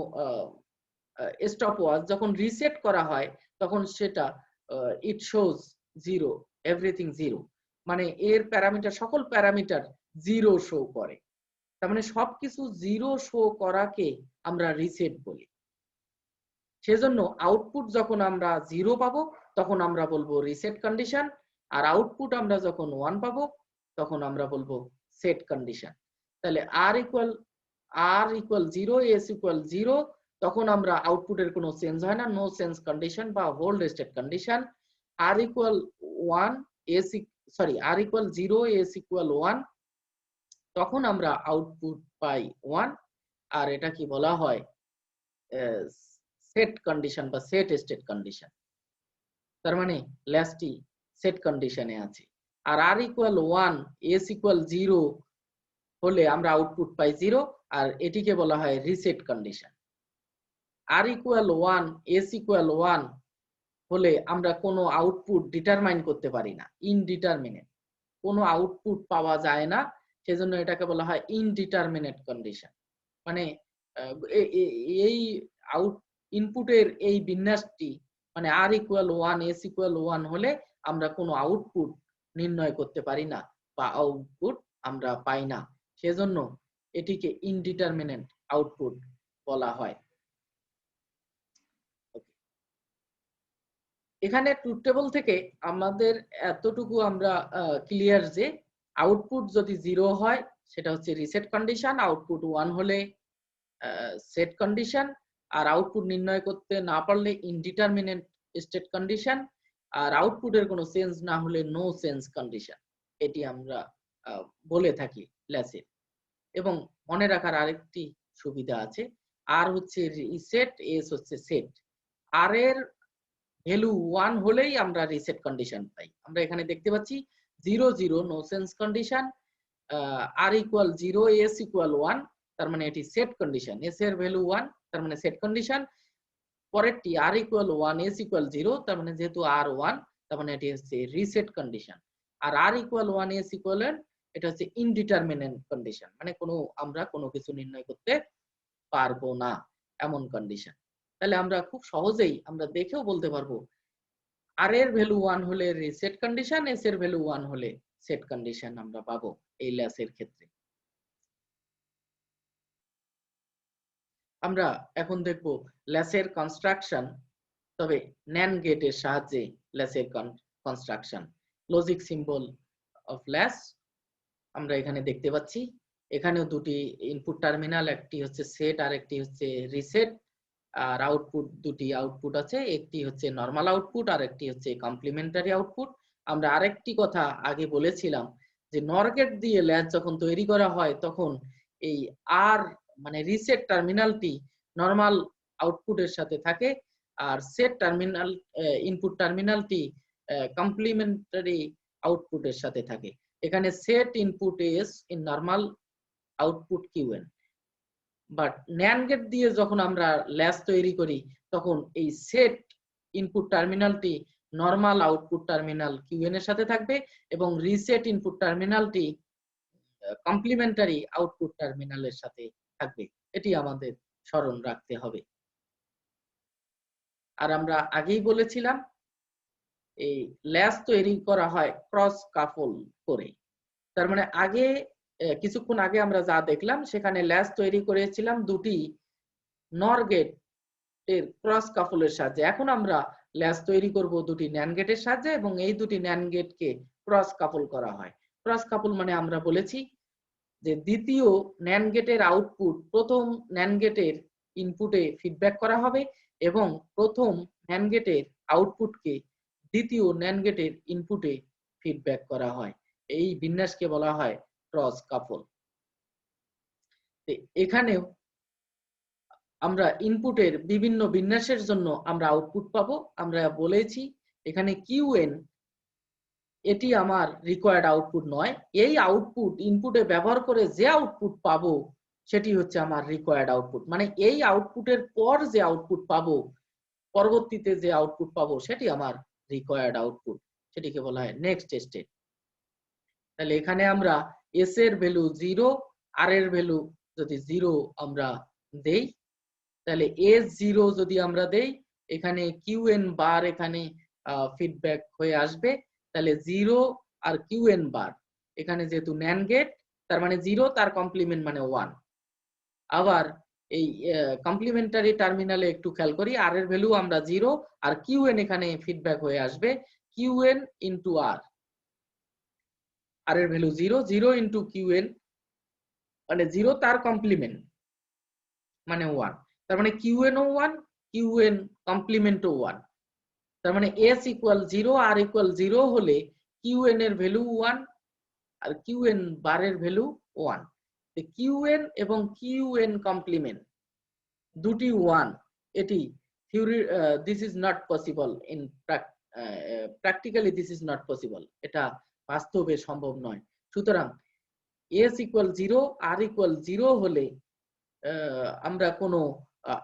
স্টপ ওয়াচ যখন রিসেট করা হয়, তখন সেটা ইট শোজ 0, এভরিথিং 0, মানে এর প্যারামিটার, সকল প্যারামিটার 0 শো করে। তার মানে সবকিছু 0 শো করাকে আমরা রিসেট বলি। সেজন্য আউটপুট যখন আমরা 0 পাবো তখন আমরা বলবো রিসেট কন্ডিশন, আর আউটপুট আমরা যখন 1 পাবো তখন আমরা বলবো সেট কন্ডিশন। তাহলে আর ইকুয়াল 0, এস ইকুয়াল 0, তখন আমরা আউটপুটের কোনো চেঞ্জ হয় না, নো চেঞ্জ কন্ডিশন বা হোল্ড স্টেট কন্ডিশন। আর ইকুয়াল 1, আর ইকুয়াল 0, এস ইকুয়াল 1, তখন আমরা আউটপুট পাই 1, আর এটা কি বলা হয়? সেট কন্ডিশন বা সেট স্টেট কন্ডিশন। তার মানে ল্যাসটি সেট কন্ডিশনে আছে। আর আর ইকুয়াল 1, এস ইকুয়াল 0 হলে আমরা আউটপুট পাই 0, আর এটিকে বলা হয় রিসেট কন্ডিশন। আর ইকুয়াল 1, এস ইকুয়াল 1 হলে আমরা কোনো আউটপুট ডিটারমাইন করতে পারি না, ইনডিটারমিনেট, কোনো আউটপুট পাওয়া যায় না, সেজন্য এটাকে বলা হয় ইনডিটারমিনেট কন্ডিশন। মানে এই আউট ইনপুটের এই বিন্যাসটি, মানে আর ইকুয়াল 1, এস ইকুয়াল 1 হলে আমরা কোনো আউটপুট নির্ণয় করতে পারি না বা আউটপুট আমরা পাই না, সেজন্য এটিকে ইনডিটারমিনেট আউটপুট বলা হয়। এখানে ট্রুথ টেবল থেকে আমাদের এতটুকু আমরা ক্লিয়ার যে আউটপুট যদি 0 হয় সেটা হচ্ছে রিসেট কন্ডিশন, আউটপুট 1 হলে সেট কন্ডিশন, আর আউটপুট নির্ণয় করতে না পারলে ইনডিটারমিনেট স্টেট কন্ডিশন, আর আউটপুটের কোনো চেঞ্জ না হলে নো চেঞ্জ কন্ডিশন। এটি আমরা বলে থাকি ল্যাসে। এবং মনে রাখার আরেকটি সুবিধা আছে, আর হচ্ছে রিসেট, এস হচ্ছে সেট। আর এর ভ্যালু 1 হলেই আমরা রিসেট কন্ডিশন পাই। আমরা এখানে দেখতে পাচ্ছি 0 0 নো চেঞ্জ কন্ডিশন, আর ইকুয়াল 0, এস ইকুয়াল 1, তার মানে এটি সেট কন্ডিশন, এস এর ভ্যালু 1 তার মানে সেট কন্ডিশন। পরেরটি আর ইকুয়াল 1, এস ইকুয়াল 0, তার মানে যেহেতু আর 1 তার মানে এটি হচ্ছে রিসেট কন্ডিশন। আর আর ইকুয়াল 1, এস ইকুয়াল, এটা হচ্ছে ইনডিটারমিনেট কন্ডিশন, মানে আমরা কোনো কিছু নির্ণয় করতে পারবো না এমন কন্ডিশন। তাহলে আমরা খুব সহজেই আমরা দেখেও বলতে পারবো আর এর ভ্যালু 1 হলে রিসেট কন্ডিশন, এস এর ভ্যালু 1 হলে সেট কন্ডিশন আমরা পাবো এই ল্যাসের ক্ষেত্রে। আমরা এখন দেখব ল্যাসের কনস্ট্রাকশন। তবে ন্যান্ড গেটের সাহায্যে ল্যাসের কনস্ট্রাকশন, লজিক সিম্বল অফ ল্যাস আমরা এখানে দেখতে পাচ্ছি। এখানেও দুটি ইনপুট টার্মিনাল, একটি হচ্ছে সেট আর একটি হচ্ছে রিসেট, আর আউটপুট দুটি আউটপুট আছে, একটি হচ্ছে নরমাল আউটপুট আর একটি হচ্ছে কমপ্লিমেন্টারি আউটপুট। আমরা আরেকটি কথা আগে বলেছিলাম যে নর গেট দিয়ে ল্যাচ যখন তৈরি করা হয় তখন এই আর মানে রিসেট টার্মিনালটি নরমাল আউটপুটের সাথে থাকে, আর সেট টার্মিনাল ইনপুট টার্মিনালটি কমপ্লিমেন্টারি আউটপুটের সাথে থাকে। এখানে set input S in normal output Q N, but NAND gate দিয়ে যখন আমরা ল্যাচ তৈরি করি তখন এই সেট ইনপুট টার্মিনালটি নরমাল আউটপুট টার্মিনাল কিউএন এর সাথে থাকবে এবং রিসেট ইনপুট টার্মিনালটি কমপ্লিমেন্টারি আউটপুট টার্মিনালের সাথে থাকবে। এটি আমাদের স্মরণ রাখতে হবে। আর আমরা আগেই বলেছিলাম এই ল্যাচ তৈরি করা হয় ক্রস কাপল করে। তার মানে আগে কিছুক্ষণ আগে আমরা যা দেখলাম সেখানে ল্যাচ তৈরি করেছিলাম দুটি নর গেট এর ক্রস কাপলের সাহায্যে। এখন আমরা ল্যাচ তৈরি করব দুটি ন্যান্ড গেটের সাহায্যে এবং এই দুটি ন্যান্ড গেটকে ক্রস কাপল করা হয়। ক্রস কাপল মানে আমরা বলেছি যে দ্বিতীয় ন্যান্ড গেটের আউটপুট প্রথম ন্যান্ড গেটের ইনপুটে ফিডব্যাক করা হবে এবং প্রথম ন্যান্ড গেটের আউটপুটকে দ্বিতীয় ন্যান্ড গেটের ইনপুটে ফিডব্যাক করা হয়। এই বিন্যাসকে বলা হয় ক্রস কাপল। এখানেও আমরা ইনপুটের বিভিন্ন বিন্যাসের জন্য আমরা আউটপুট পাবো। আমরা বলেছি এখানে কিউএন এটি আমার রিকোয়ার্ড আউটপুট নয়, এই আউটপুট ইনপুটে ব্যবহার করে যে আউটপুট পাবো সেটি হচ্ছে আমার রিকোয়ার্ড আউটপুট। মানে এই আউটপুটের পর যে আউটপুট পাবো, পরবর্তীতে যে আউটপুট পাবো সেটি আমার রিকোয়ার্ড আউটপুট, সেটিকে বলা হয় নেক্সট স্টেট। তাহলে এখানে আমরা এস এর ভ্যালু 0, আর এর ভ্যালু যদি 0 আমরা দেই, তাহলে এস 0 যদি আমরা দেই এখানে কিউএন বার এখানে ফিডব্যাক হয়ে আসবে। তাহলে 0 আর কিউএন বার এখানে যেহেতু ন্যান্ড গেট তার মানে 0, তার কমপ্লিমেন্ট মানে 1। আবার এই কমপ্লিমেন্টারি টার্মিনালে একটু খেয়াল করি, আর এর ভ্যালু আমরা 0 আর কিউএন এখানে ফিডব্যাক হয়ে আসবে কিউএন ইনটু আর, আর এর ভ্যালু 0, 0 ইনটু কিউএন মানে 0 তার কমপ্লিমেন্ট মানে 1। তার মানে কিউএন ও 1, কিউএন কমপ্লিমেন্ট ও 1। তার মানে এস ইকুয়াল 0 আর ইকুয়াল 0 হলে কিউএন এর ভ্যালু 1 আর কিউএন বারের ভ্যালু 1। কিউএন এবং কিউএন কমপ্লিমেন্ট দুটি 1, এটি theory this is not possible in practically, this is not possible, এটা বাস্তবে সম্ভব নয়। সুতরাং এস ইকুয়াল 0 আর ইকুয়াল 0 হলে আমরা কোনো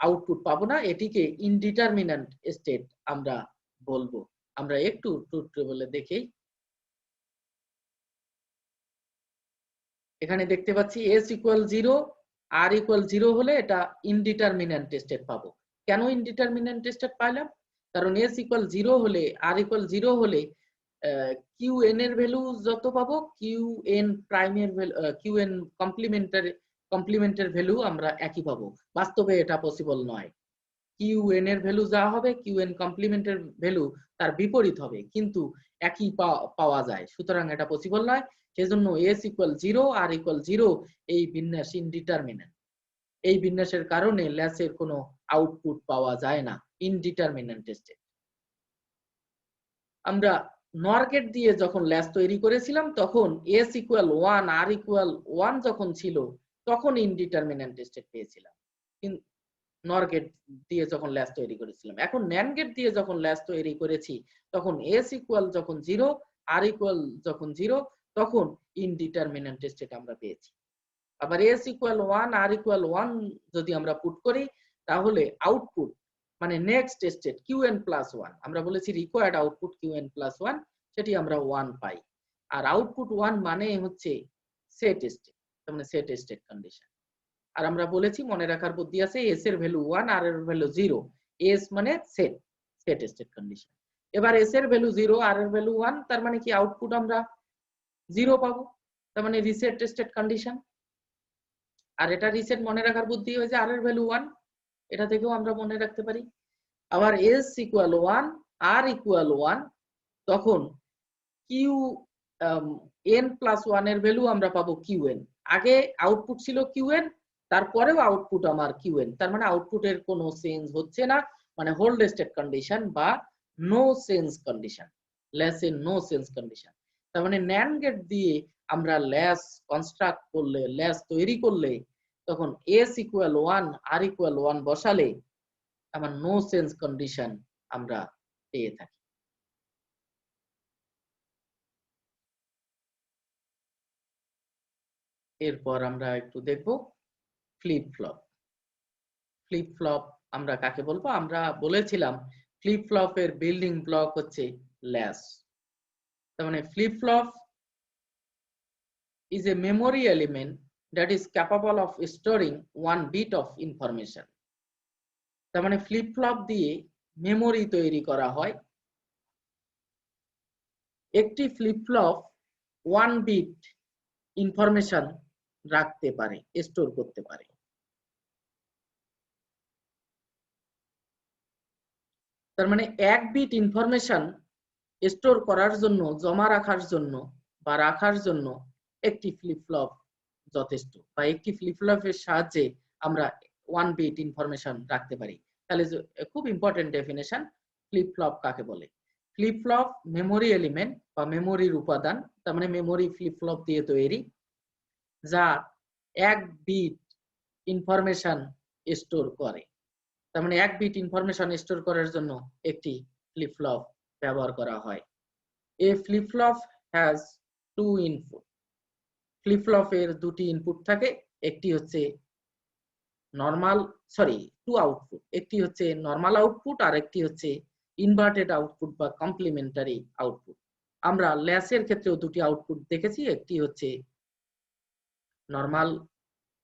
আউটপুট পাবো না, এটিকে ইনডিটারমিনেন্ট স্টেট আমরা বলবো। আমরা একটু ট্রুথ টেবলে দেখেই এখানে দেখতে পাচ্ছি এস ইকুয়াল 0 আর ইকুয়াল 0 হলে এটা ইনডিটারমিনেন্ট স্টেট পাবো। কেন ইনডিটারমিনেন্ট স্টেট পাইলাম? কারণ এস ইকুয়াল 0 হলে আর ইকুয়াল 0 হলে কিউএন এর ভ্যালু যত পাবো কিউএন প্রাইমের ভ্যালু কিউএন কমপ্লিমেন্টের ভ্যালু আমরা একই পাবো। বাস্তবে এটা পসিবল নয়। কিউএন এর ভ্যালু যা হবে কিউএন কমপ্লিমেন্টের ভ্যালু তার বিপরীত হবে, কিন্তু একই পাওয়া যায়। সুতরাং এটা পসিবল নয়। সেজন্য এস ইকুয়াল 0 আর ইকুয়াল 0 এই বিন্যাস ইনডিটারমিনেন্ট। এই বিন্যাসের কারণে ল্যাচের কোনো আউটপুট পাওয়া যায় না, ইনডিটারমিনেন্ট স্টেট। আমরা নর গেট দিয়ে যখন ল্যাচ তৈরি করেছিলাম তখন এস ইকুয়াল 1 আর ইকুয়াল 1 যখন ছিল তখন ইনডিটারমিনেন্ট স্টেট পেয়েছিলাম, কিন্তু নর গেট দিয়ে যখন ল্যাচ তৈরি করেছিলাম। এখন ন্যান্ড গেট দিয়ে যখন ল্যাচ তৈরি করেছি তখন এস ইকুয়াল যখন 0 আর ইকুয়াল যখন 0 তখন ইনডিটারমিনেন্ট স্টেট আমরা পেয়েছি। আবার এস ইকুয়াল 1 আর ইকুয়াল 1 যদি আমরা পুট করি তাহলে আউটপুট মানে নেক্সট স্টেট কিউএন প্লাস 1, আমরা বলেছি রিকোয়ার্ড আউটপুট কিউএন প্লাস 1, সেটি আমরা 1 পাই। আর আউটপুট 1 মানে হচ্ছে সেট স্টেট, মানে সেট স্টেট কন্ডিশন। আর আমরা বলেছি মনে রাখার বুদ্ধি আছে, এস এর ভ্যালু 1 আর এর ভ্যালু 0, এস মানে সেট স্টেট কন্ডিশন। এবার এস এর ভ্যালু 0 আর এর ভ্যালু 1, তার মানে কি আউটপুট আমরা 0 পাবো, তার মানে রিসেট স্টেট কন্ডিশন। আর এটা রিসেট মনে রাখার বুদ্ধি হয়েছে আর এর ভ্যালু 1, এটা থেকেও আমরা মনে রাখতে পারি। আবার s ইকুয়াল 1 r ইকুয়াল 1, তখন কিউ n প্লাস 1 এর ভ্যালু আমরা পাবো qn। আগে আউটপুট ছিল qn, তারপরেও আউটপুট আমার qn, তার মানে আউটপুটের কোনো চেঞ্জ হচ্ছে না, মানে হোল্ড স্টেট কন্ডিশন বা no change condition, less in no change condition. তার মানে ন্যান্ড গেট দিয়ে আমরা লেস কনস্ট্রাক্ট করলে, লেস তৈরি করলে, তখন s ইকুয়াল 1 r ইকুয়াল 1 বসালে আমার নো চেঞ্জ কন্ডিশন আমরা পেয়ে থাকি। এরপর আমরা একটু দেখব ফ্লিপ ফ্লপ। ফ্লিপ ফ্লপ আমরা কাকে বলবো? আমরা বলেছিলাম ফ্লিপ ফ্লপের বিল্ডিং ব্লক হচ্ছে ল্যাচ। তার মানে flip flop is a memory element that is capable of storing one bit of information. তার মানে ফ্লিপ ফ্লপ দিয়ে মেমোরি তৈরি করা হয়। একটি ফ্লিপ ফ্লপ 1 বিট ইনফরমেশন রাখতে পারে, স্টোর করতে পারে। তার মানে 1 বিট ইনফরমেশন স্টোর করার জন্য, জমা রাখার জন্য বা রাখার জন্য একটি ফ্লিপ ফ্লপ যথেষ্ট, বা একটি ফ্লিপ ফ্লপের সাহায্যে আমরা 1 বিট ইনফরমেশন রাখতে পারি। তাহলে খুব ইম্পর্টেন্ট ডেফিনেশন, ফ্লিপ ফ্লপ কাকে বলে? ফ্লিপ ফ্লপ মেমোরি এলিমেন্ট বা মেমোরির উপাদান, তার মানে মেমোরি ফ্লিপ ফ্লপ দিয়ে তৈরি, যা 1 বিট ইনফরমেশন স্টোর করে। তার মানে 1 বিট ইনফরমেশন স্টোর করার জন্য একটি ফ্লিপ ফ্লপ ব্যবহার করা হয়। A flip flop has 2 input. Flip ফ্লপের দুটি ইনপুট থাকে, একটি হচ্ছে নরমাল, সরি 2 আউটপুট, একটি হচ্ছে নরমাল আউটপুট আর একটি হচ্ছে ইনভার্টেড আউটপুট বা কমপ্লিমেন্টারি আউটপুট। আমরা ল্যাচের ক্ষেত্রেও দুটি আউটপুট দেখেছি, একটি হচ্ছে নরমাল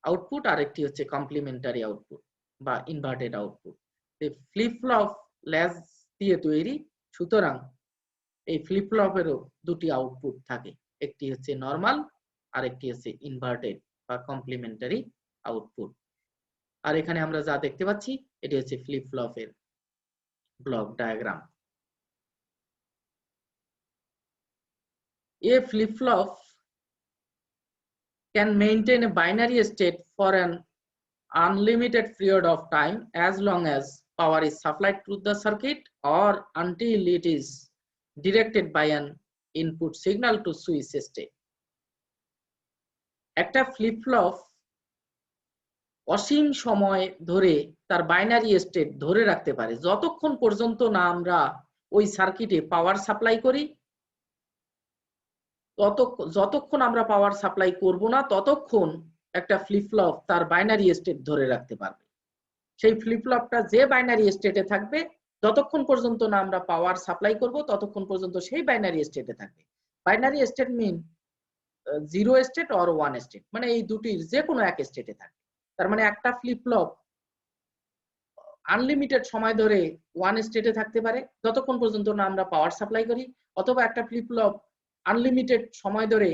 আউটপুট আর একটি হচ্ছে কমপ্লিমেন্টারি আউটপুট বা inverted output. Flip flop latch দিয়ে তৈরি, সুতরাং এই ফ্লিপ ফ্লপেরও দুটি আউটপুট থাকে, একটি হচ্ছে নরমাল আর একটি হচ্ছে ইনভার্টেড বা কমপ্লিমেন্টারি আউটপুট। আর এখানে আমরা যা দেখতে পাচ্ছি এটি হচ্ছে ফ্লিপ ফ্লপের block diagram. A flip flop can maintain a binary state for an unlimited period of time as long as power is supplied to the circuit or until it is directed by an input signal to switch state. একটা flip flop অসীম সময় ধরে তার binary state ধরে রাখতে পারে যতক্ষণ পর্যন্ত না আমরা ওই সার্কিটে পাওয়ার সাপ্লাই করি। যতক্ষণ আমরা পাওয়ার সাপ্লাই করব না ততক্ষণ একটা ফ্লিপ ফ্লপ তার বাইনারি স্টেট ধরে রাখতে পারবে। সেই ফ্লিপ ফ্লপটা যে বাইনারি স্টেটে থাকবে, যতক্ষণ পর্যন্ত না আমরা পাওয়ার সাপ্লাই করব ততক্ষণ পর্যন্ত সেই বাইনারি স্টেটে থাকবে। Binary state mean 0 state or 1 state, মানে এই দুটির যে কোনো এক স্টেটে থাকবে। তার মানে একটা ফ্লিপ ফ্লপ আনলিমিটেড সময় ধরে 1 স্টেটে থাকতে পারে যতক্ষণ পর্যন্ত না আমরা পাওয়ার সাপ্লাই করি, অথবা একটা ফ্লিপ ফ্লপ আনলিমিটেড সময় ধরে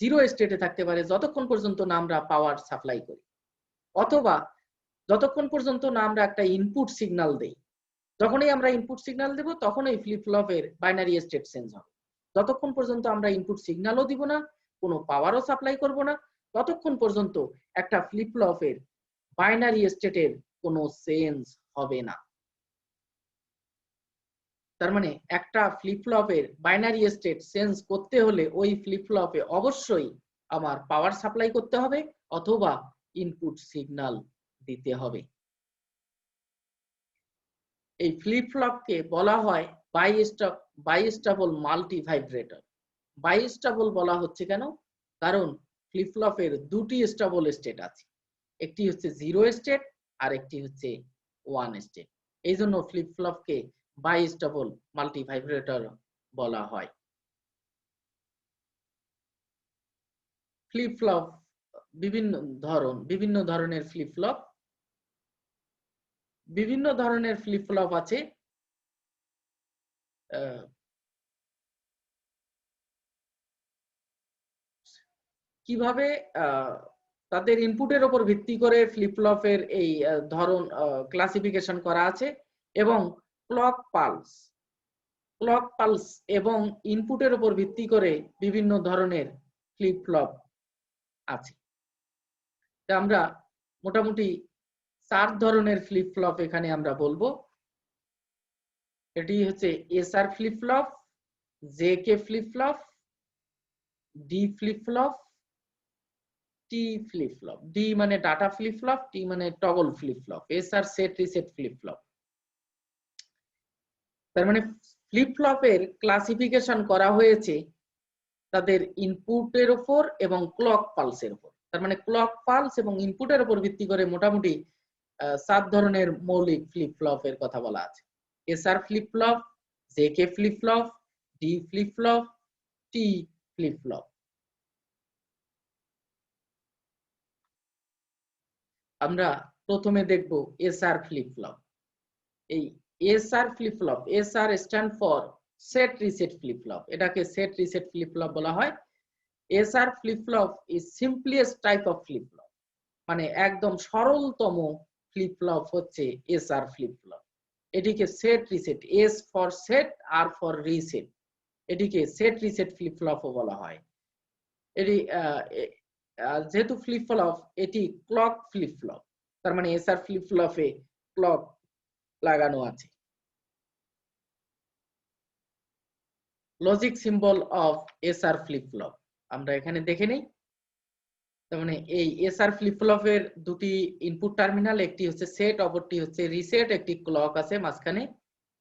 0 স্টেটে থাকতে পারে যতক্ষণ পর্যন্ত না আমরা পাওয়ার সাপ্লাই করি, অথবা যতক্ষণ পর্যন্ত না আমরা একটা ইনপুট সিগন্যাল দেই। যখনই আমরা ইনপুট সিগন্যাল দেব তখনই ফ্লিপ ফ্লপের বাইনারি স্টেট চেঞ্জ হবে। যতক্ষণ পর্যন্ত আমরা ইনপুট সিগন্যালও দিব না, কোনো পাওয়ারও সাপ্লাই করব না, ততক্ষণ পর্যন্ত একটা ফ্লিপ ফ্লপের বাইনারি স্টেটের কোনো চেঞ্জ হবে না। তার মানে একটা ফ্লিপ ফ্লপের বাইনারি স্টেট চেঞ্জ করতে হলে ওই ফ্লিপ ফ্লপে অবশ্যই আমার পাওয়ার সাপ্লাই করতে হবে অথবা ইনপুট সিগন্যাল দিতে হবে। এই ফ্লিপ ফ্লপকে বলা হয় বাইস্টেবল মাল্টি ভাইব্রেটর। বাইস্টেবল বলা হচ্ছে কেন? কারণ ফ্লিপ ফ্লপের দুটি স্টেবল স্টেট আছে, একটি হচ্ছে 0 স্টেট আর একটি হচ্ছে 1 স্টেট। এই জন্য ফ্লিপ ফ্লপকে বাইস্টেবল মাল্টি ভাইব্রেটর বলা হয়। ফ্লিপ ফ্লপ বিভিন্ন ধরনের ফ্লিপ ফ্লপ, বিভিন্ন ধরনের ফ্লিপ ফ্লপ আছে। কিভাবে তাদের ইনপুটের উপর ভিত্তি করে ফ্লিপ ফ্লপের এই ধরন ক্লাসিফিকেশন করা আছে এবং ক্লক পালস। ক্লক পালস এবং ইনপুটের উপর ভিত্তি করে বিভিন্ন ধরনের ফ্লিপ ফ্লপ আছে। আমরা মোটামুটি 4 ধরনের ফ্লিপ ফ্লপ এখানে আমরা বলবো। এটি হচ্ছে SR flip flop, JK flip flop, D flip flop, T flip flop. D মানে ডাটা ফ্লিপ ফ্লপ, টি মানে toggle flip flop, SR set reset flip flop. তার মানে ফ্লিপ ফ্লপের ক্লাসিফিকেশন করা হয়েছে তাদের ইনপুটের উপর এবং ক্লক পালসের উপর। তার মানে ক্লক পালস এবং ইনপুটের উপর ভিত্তি করে মোটামুটি 7 ধরনের মৌলিক ফ্লিপ ফ্লপের কথা বলা আছে। SR flip flop, JK flip flop, D flip flop, T flip flop. আমরা প্রথমে দেখব এসআর ফ্লিপ ফ্লপ। এই SR flip flop, SR stand for set reset flip flop, এটাকে সেট রিসেট ফ্লিপ ফ্লপ বলা হয়। SR flip flop is simplest type of flip flop, মানে একদম সরলতম ফ্লিপ ফ্লপ হচ্ছে এসআর ফ্লিপ ফ্লপ। এটিকে set reset, S for set, R for reset, এটিকে set reset flip ফ্লপও বলা হয়। এটি যেহেতু ফ্লিপ ফ্লপ, এটি ক্লক ফ্লিপ ফ্লপ, তার মানে এসআর ফ্লিপ ফ্লপে ক্লক লাগানো আছে। Logic symbol of SR flip flop আমরা এখানে দেখে নেই। তার মানে এই এসআর ফ্লিপ ফ্লপের দুটি ইনপুট টার্মিনাল, একটি হচ্ছে সেট, অপরটি হচ্ছে রিসেট, একটি ক্লক আছে মাঝখানে,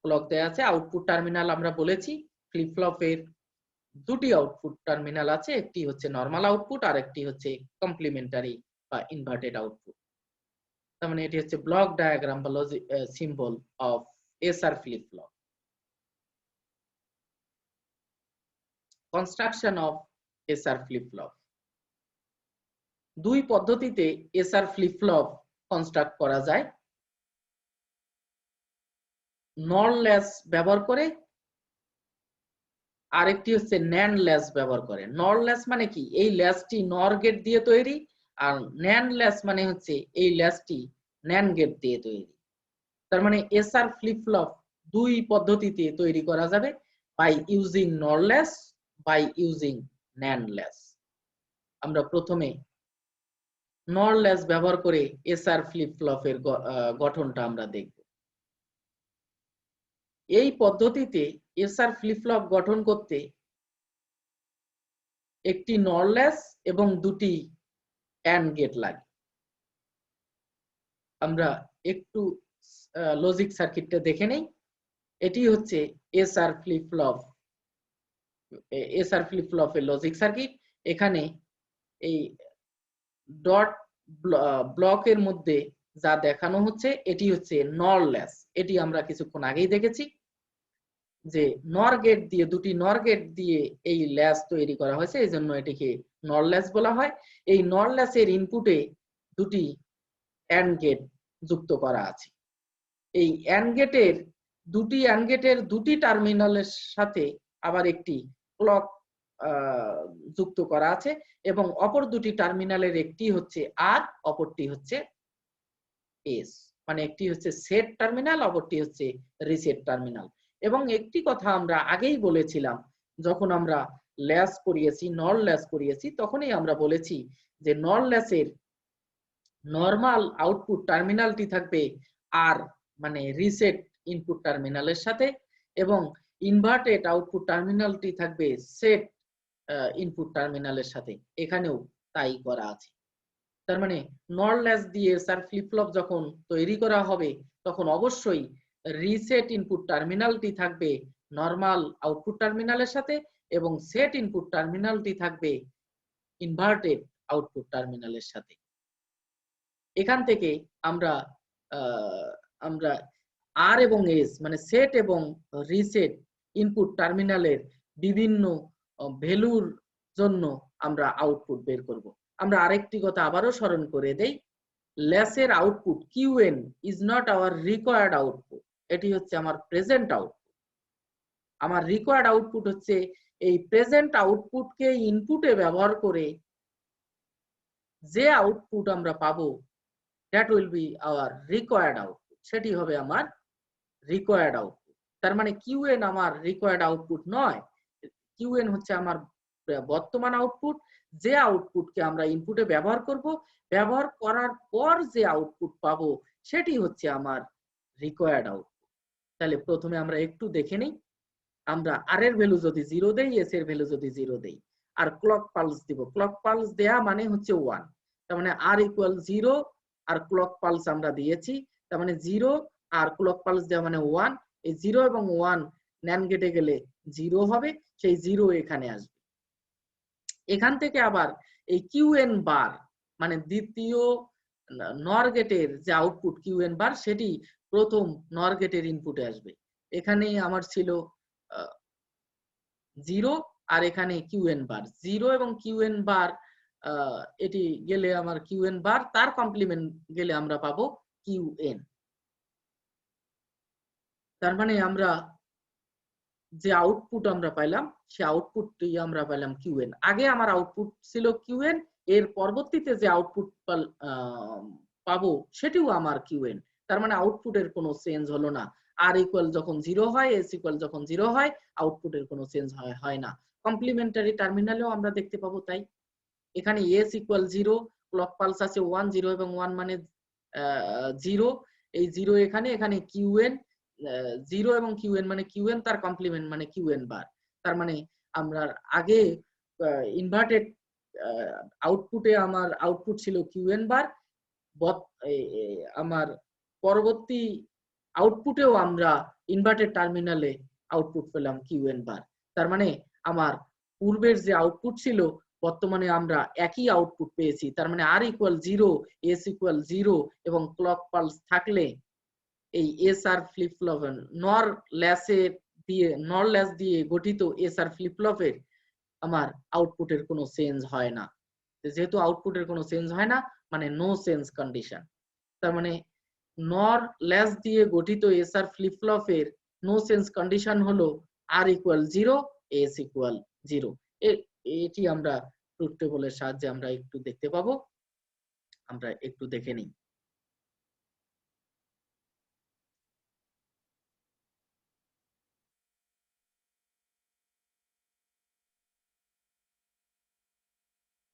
ক্লক দেয়া আছে। আউটপুট টার্মিনাল আমরা বলেছি ফ্লিপ ফ্লপের দুটি আউটপুট টার্মিনাল আছে, একটি হচ্ছে নরমাল আউটপুট আর একটি হচ্ছে কমপ্লিমেন্টারি বা ইনভার্টেড আউটপুট। তার মানে এটি হচ্ছে ব্লক ডায়াগ্রাম বা logic symbol of SR flip flop. Construction of SR flip flop. দুই পদ্ধতিতে এসআর ফ্লিপ ফ্লপ কনস্ট্রাক্ট করা যায়, নর ল্যাচ ব্যবহার করে, আরেকটি হচ্ছে ন্যান্ড ল্যাচ ব্যবহার করে। নর ল্যাচ মানে কি, এই ল্যাচটি নর গেট দিয়ে তৈরি, আর ন্যান্ড ল্যাচ মানে হচ্ছে এই ল্যাচটি ন্যান্ড গেট দিয়ে তৈরি। তার মানে এসআর ফ্লিপ ফ্লপ দুই পদ্ধতিতে তৈরি করা যাবে, by using NOR latch, by using NAND latch. আমরা প্রথমে নর ল্যাচ ব্যবহার করে এসআর ফ্লিপ ফ্লপের গঠনটা আমরা দেখব। এই পদ্ধতিতে এসআর ফ্লিপ ফ্লপ গঠন করতে একটি নর ল্যাচ এবং দুটি অ্যান্ড গেট লাগে। আমরা একটু লজিক সার্কিটটা দেখে নেই। এটি হচ্ছে SR flip flop, SR flip ফ্লপের লজিক সার্কিট। এখানে এই ডট ব্লকের মধ্যে যা দেখানো হচ্ছে এটি হচ্ছে নর ল্যাচ। এটি আমরা কিছুক্ষণ আগেই দেখেছি যে নর গেট দিয়ে, দুটি নর গেট দিয়ে এই ল্যাচ তৈরি করা হয়েছে, এই জন্য এটিকে নর ল্যাচ বলা হয়। এই নর ল্যাচের ইনপুটে দুটি অ্যান্ড গেট যুক্ত করা আছে। এই অ্যান্ড গেটের দুটি টার্মিনালের সাথে আবার একটি ক্লক যুক্ত করা আছে, এবং অপর দুটি টার্মিনালের একটি হচ্ছে আর, অপরটি হচ্ছে এস, মানে একটি হচ্ছে সেট টার্মিনাল, অপরটি হচ্ছে রিসেট টার্মিনাল। এবং একটি কথা আমরা আগেই বলেছিলাম, যখন আমরা ল্যাচ করিয়েছি, নর ল্যাচ করিয়েছি, তখনই আমরা বলেছি যে নর ল্যাচের নরমাল আউটপুট টার্মিনালটি থাকবে আর, মানে রিসেট ইনপুট টার্মিনালের সাথে, এবং ইনভার্টেড আউটপুট টার্মিনালটি থাকবে সেট ইনপুট টার্মিনালের সাথে। এখানেও তাই করা আছে। তার মানে নর ল্যাচ দিয়ে এসআর ফ্লিপ ফ্লপ যখন তৈরি করা হবে, তখন অবশ্যই রিসেট ইনপুট টার্মিনালটি থাকবে নরমাল আউটপুট টার্মিনালের সাথে, এবং সেট ইনপুট টার্মিনালটি থাকবে ইনভার্টেড আউটপুট টার্মিনালের সাথে। এখান থেকে আমরা আমরা আর এবং এস, মানে সেট এবং রিসেট ইনপুট টার্মিনালের বিভিন্ন ভ্যালুর জন্য আমরা আউটপুট বের করব। আমরা আরেকটি কথা আবারও স্মরণ করে দেই, ল্যাচের output QN is not our required output, এটি হচ্ছে আমার প্রেজেন্ট আউটপুট। আমার রিকোয়ার্ড আউটপুট হচ্ছে এই প্রেজেন্ট আউটপুটকে ইনপুটে ব্যবহার করে যে আউটপুট আমরা পাবো, that will be our required output, সেটি হবে আমার রিকোয়ার্ড আউটপুট। তার মানে কিউএন আমার রিকোয়ার্ড আউটপুট নয়, কিউএন হচ্ছে আমার বর্তমান আউটপুট, যে আউটপুটকে আমরা ইনপুটে ব্যবহার করব, ব্যবহার করার পর যে আউটপুট পাবো সেটি হচ্ছে আমার রিকোয়ার্ড আউটপুট। তাহলে প্রথমে আমরা একটু দেখে নিই, আমরা আর এর ভ্যালু যদি 0 দেই, এস এর ভ্যালু যদি 0 দেই, আর ক্লক পালস দিব, ক্লক পালস দেয়া মানে হচ্ছে 1, তার মানে আর ইকুয়াল 0 আর ক্লক পালস আমরা দিয়েছি, তার মানে 0 আর ক্লক পালস দেওয়া মানে 1, এই 0 এবং 1 ন্যান্ড গেটে গেলে 0 হবে, সেই 0 এখানে আসবে। এখান থেকে আবার এই কিউএন বার মানে দ্বিতীয় নর গেটের যে আউটপুট কিউএন বার, সেটি প্রথম নর গেটের ইনপুটে আসবে। এখানে আমার ছিল 0 আর এখানে কিউএন বার, 0 এবং কিউএন বার এটি গেলে আমার কিউএন বার, তার কমপ্লিমেন্ট গেলে আমরা পাবো কিউএন। তার মানে আমরা যে আউটপুট আমরা পাইলাম সে আউটপুটটি আমরা পাইলাম কিউএন। আগে আমার আউটপুট ছিল কিউএন, এর পরবর্তীতে যে আউটপুট পাবো সেটিও আমার কিউএন। তার মানে আউটপুটের কোনো চেঞ্জ হলো না। আর ইকুয়াল যখন 0 হয়, এস ইকুয়াল যখন 0 হয়, আউটপুটের কোনো চেঞ্জ হয় না। কমপ্লিমেন্টারি টার্মিনালেও আমরা দেখতে পাবো তাই। এখানে এস ইকুয়াল 0, ক্লক পালস আছে 1, 0 এবং 1 মানে 0, এই 0 এখানে কিউএন, 0 এবং কিউএন মানে কিউএন, তার কমপ্লিমেন্ট মানে কিউএন বার। তার মানে আমরা আগে ইনভার্টেড আউটপুটে আমার আউটপুট ছিল কিউএন বার, আমার পরবর্তী আউটপুটেও আমরা ইনভার্টেড টার্মিনালে আউটপুট পেলাম কিউএন বার। তার মানে আমার পূর্বের যে আউটপুট ছিল বর্তমানে আমরা একই আউটপুট পেয়েছি। তার মানে আর ইকুয়াল 0, এস ইকুয়াল 0 এবং ক্লক পালস থাকলে এই এস আর ফ্লিপ ফ্লপ নর ল্যাস দিয়ে গঠিত এস আর ফ্লিপ ফ্লপের আমার আউটপুটের কোনো চেঞ্জ হয় না। যেহেতু আউটপুটের কোনো চেঞ্জ হয় না মানে নো চেঞ্জ কন্ডিশন। তার মানে নর ল্যাস দিয়ে গঠিত এস আর ফ্লিপ ফ্লপের নো চেঞ্জ কন্ডিশন হলো আর ইকুয়াল 0, এস ইকুয়াল 0। এটি আমরা ট্রুথ টেবলের সাহায্যে আমরা একটু দেখতে পাবো। আমরা একটু দেখে নিই।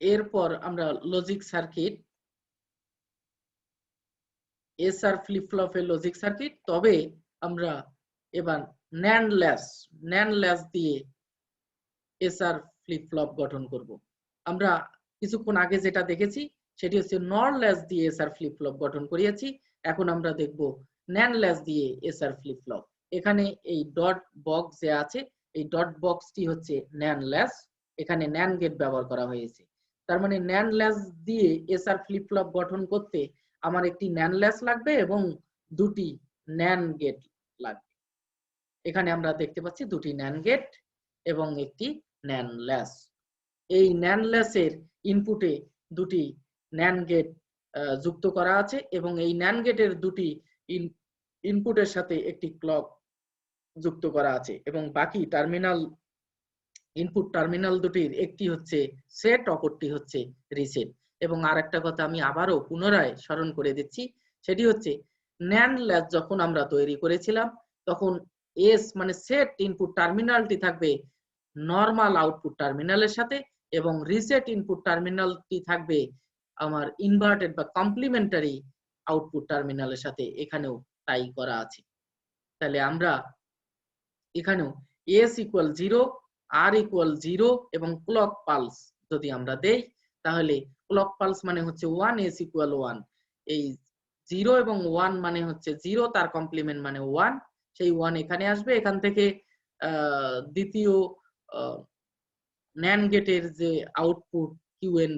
এরপর আমরা লজিক সার্কিট, এস আর ফ্লিপ ফ্লপের লজিক সার্কিট, তবে আমরা এবার ন্যান্ড ল্যাস দিয়ে এস আর ফ্লিপ ফ্লপ গঠন করব। আমরা কিছুক্ষণ আগে যেটা দেখেছি সেটি হচ্ছে নর ল্যাস দিয়ে এস আর ফ্লিপ ফ্লপ গঠন করিয়েছি। এখন আমরা দেখব ন্যান্ড ল্যাস দিয়ে এস আর ফ্লিপ ফ্লপ। এখানে এই ডট বক্স যে আছে, এই ডট বক্সটি হচ্ছে ন্যান্ড ল্যাস, এখানে ন্যান্ড গেট ব্যবহার করা হয়েছে। তার মানে ন্যান্ড ল্যাস দিয়ে এস আর ফ্লিপ ফ্লপ গঠন করতে আমার একটি ন্যান্ড ল্যাস লাগবে এবং দুটি ন্যান্ড গেট লাগবে। এখানে আমরা দেখতে পাচ্ছি দুটি ন্যান্ড গেট এবং একটি ন্যান্ড ল্যাস। এই ন্যান্ড ল্যাসের ইনপুটে দুটি ন্যান্ড গেট যুক্ত করা আছে এবং এই ন্যান্ড গেটের দুটি ইনপুটের সাথে একটি ক্লক যুক্ত করা আছে এবং বাকি টার্মিনাল ইনপুট টার্মিনাল দুটির একটি হচ্ছে সেট, অপরটি হচ্ছে রিসেট। এবং আরেকটা কথা আমি আবারও পুনরায় স্মরণ করে দিচ্ছি, সেটি হচ্ছে ন্যান্ড ল্যাস যখন আমরা তৈরি করেছিলাম তখন এস মানে সেট ইনপুট টার্মিনালটি থাকবে নরমাল আউটপুট টার্মিনালের সাথে এবং রিসেট ইনপুট টার্মিনালটি থাকবে আমার ইনভার্টেড বা কমপ্লিমেন্টারি আউটপুট টার্মিনালের সাথে। এখানেও তাই করা আছে। তাহলে আমরা এখানেও এস ইকুয়াল 0, আর ইকুয়াল 0 এবং ক্লক পালস যদি আমরা দেই তাহলে ক্লক পালস মানে হচ্ছে 1, এস ইকুয়াল 1, এই 0 এবং 1 মানে হচ্ছে 0, তার কমপ্লিমেন্ট মানে 1, সেই 1 এখানে আসবে। এখান থেকে দ্বিতীয় ন্যান্ড গেটের যে আউটপুট কিউএন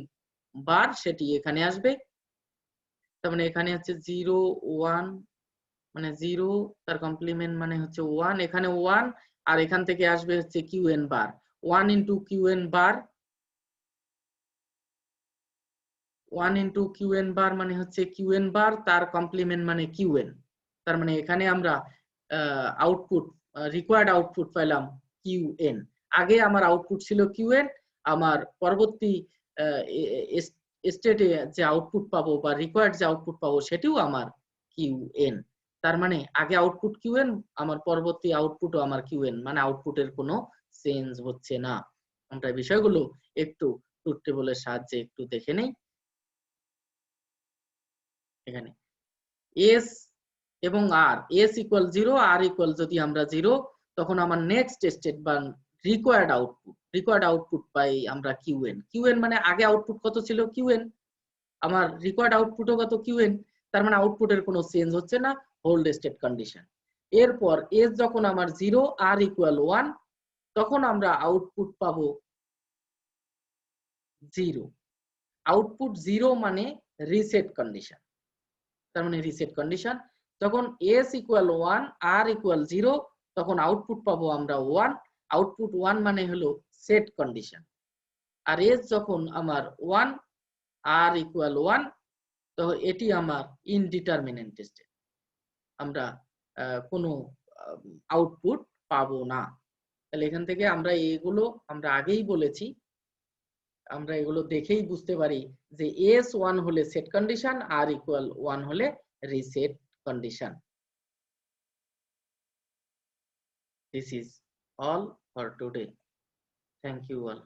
বার সেটি এখানে আসবে। তার মানে এখানে হচ্ছে 0, 1 মানে 0, তার কমপ্লিমেন্ট মানে হচ্ছে 1, এখানে 1 আর এখান থেকে আসবে হচ্ছে কিউএন বার, 1 ইন্টু কিউএন বার, 1 ইন্টু কিউএন বার মানে হচ্ছে কিউএন বার, তার কমপ্লিমেন্ট মানে কিউএন। তার মানে এখানে আমরা আউটপুট রিকোয়ার্ড আউটপুট পেলাম কিউএন। আগে আমার আউটপুট ছিল কিউএন, আমার পরবর্তী স্টেটে যে আউটপুট পাবো বা রিকোয়ার্ড যে আউটপুট পাবো সেটিও আমার কিউএন। তার মানে আগে আউটপুট কিউএন, আমার পরবর্তী আউটপুটও আমার কিউএন, মানে আউটপুটের কোনো চেঞ্জ হচ্ছে না। আমরা বিষয়গুলো একটু ট্রুথ টেবলের সাহায্যে একটু দেখে নেই। এখানে এস এবং আর, এস ইকুয়াল 0, আর ইকুয়াল যদি আমরা 0, তখন আমার নেক্সট স্টেট বা রিকোয়ার্ড আউটপুট পাই আমরা কিউএন। কিউএন মানে আগে আউটপুট কত ছিল কিউএন, আমার রিকোয়ার্ড আউটপুটও কত কিউএন, তার মানে আউটপুটের কোনো চেঞ্জ হচ্ছে না, হোল্ড স্টেট কন্ডিশন। এরপর এস যখন আমার 0, আর ইকুয়াল 1, তখন আমরা আউটপুট পাবো 0। আউটপুট 0 মানে রিসেট কন্ডিশন, তার মানে রিসেট কন্ডিশন। যখন এস ইকুয়াল 1, আর ইকুয়াল 0, তখন আউটপুট পাবো আমরা 1। আউটপুট 1 মানে হলো সেট কন্ডিশন। আর এস যখন আমার 1, আর ইকুয়াল 1, তো এটি আমার ইনডিটারমিনেন্ট স্টেট, আমরা কোনো আউটপুট পাবো না। তাহলে এখান থেকে আমরা এগুলো আমরা আগেই বলেছি, আমরা এগুলো দেখেই বুঝতে পারি যে এস 1 হলে সেট কন্ডিশন, আর ইকুয়াল 1 হলে reset condition. This is all for today. Thank you all.